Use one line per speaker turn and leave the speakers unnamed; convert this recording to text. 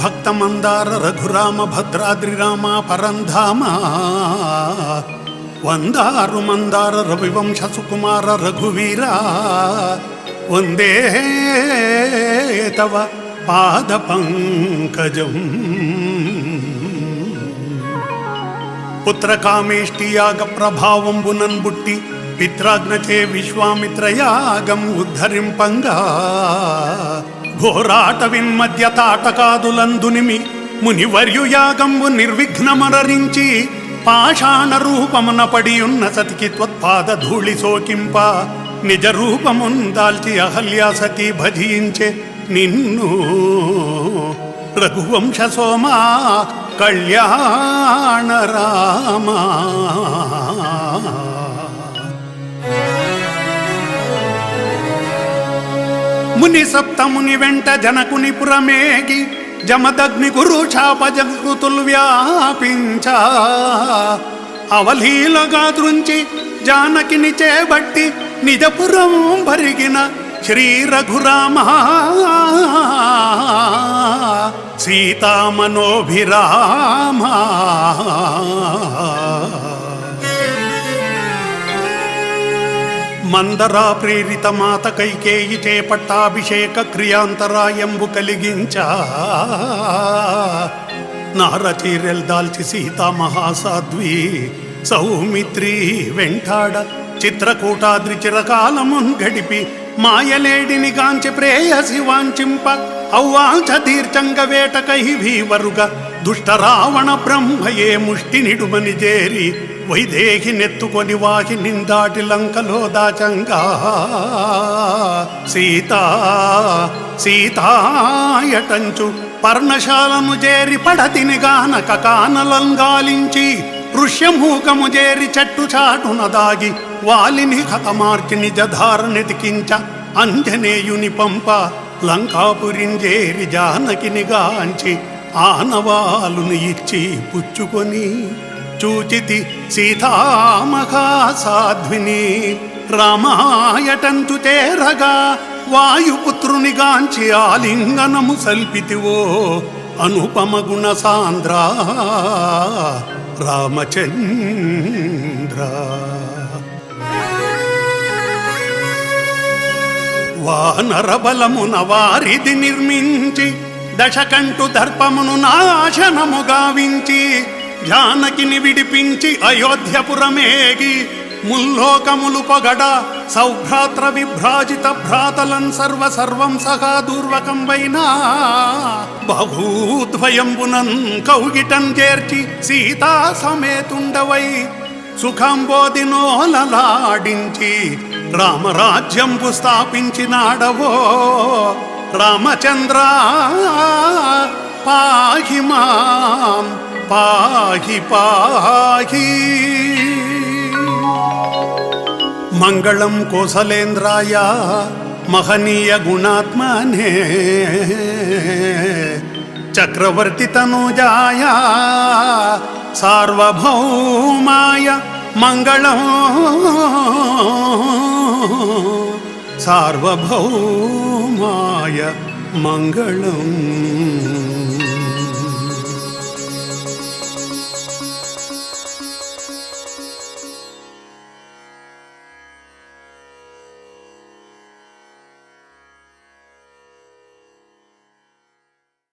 భక్తమందార రఘురామ భద్రాద్రిరామ పరంధామ వందారు మందార రవివంశ సుకుమార రఘువీర వందే తవ పాద పంకజం. పుత్రకామేష్టియాగ ప్రభావంబునన్ బుట్టి పిత్రాజ్ఞచే విశ్వామిత్రయాగం ఉద్ధరింపంగా ఘోరాట విన్మధ్య తాటకాదులందునిమి మునివర్యుయాగంబు నిర్విఘ్నమరించి పాషాణ రూపమున పడియున్న సతికి త్వత్పాద ధూళి సోకింప నిజ రూపమున్ దాల్చి అహల్యా సతీ భజించే నిన్ను రఘువంశ సోమా కళ్యాణ రామా. ముని సప్తముని వెంట జనకుని పురమేగి జమదగ్ని గురు శాపజకృతులు వ్యాపించ అవలీలగా దృంచి జానకిని చేబట్టి నిజపురం భరిగిన శ్రీ రఘురామ సీతామనోభిరామ. మందరా ప్రేరిత మాత కైకేయి చేపట్టాభిషేక క్రియాంతరాయంబు కలిగించ నారచీరెల్ దాల్చి సీతా మహాసాధ్వి సౌమిత్రి వెంటాడ చిత్రకూటాద్రి చిరకాలమున్ గడిపి మాయలేడిని గాంచి ప్రేయసి వాంఛింప ఔవాంఛ తీర్చంగ వేటకై వీవరుగ దుష్ట రావణ బ్రహ్మయే ముష్టి నిడుమని చేరి వైదేహి నెత్తుకొని వాహి నిందాటి లంకలో దాచంగా సీతాయటంచు పర్ణశాలను చేరి పడతిని గానక కానలంగాలించి ఋష్యమూకము చేరి చెట్టు చాటున దాగి వాలిని హతమార్చి నిజధారనెతికించ అంజనేయుని పంప లంకాపురింజేరి జానకిని గాంచి ఆనవాలును ఇచ్చి పుచ్చుకొని చూచితి సీతామహాసాధ్విని రామాయటంచు చేరగా వాయుపుత్రుని గాంచి ఆలింగనము సల్పితివో అనుపమ గుణ సాంద్ర రామచంద్ర. వానర బలమున వారిది నిర్మించి దశకంఠు దర్పమును నాశనము గావించి జానకిని విడిపించి అయోధ్యపురమేగి ముల్లోకములు పొగడ సౌభ్రాత్ర విభ్రాజిత భ్రాతలన్ సర్వం సహా దూర్వకంబైనా బహూద్వయంబునన్ కౌగిటం చేర్చి సీతా సమేతుండవై సుఖంబోధినోలలాడించి రామరాజ్యంబు స్థాపించినాడవో రామచంద్ర పాహి మాం పాహి పాహి. మంగళం కోసలేంద్రాయ మహనీయ గుణాత్మనే చక్రవర్తి తనుజాయ సార్వభౌమాయ మంగళం సార్వభౌమాయ మంగళం.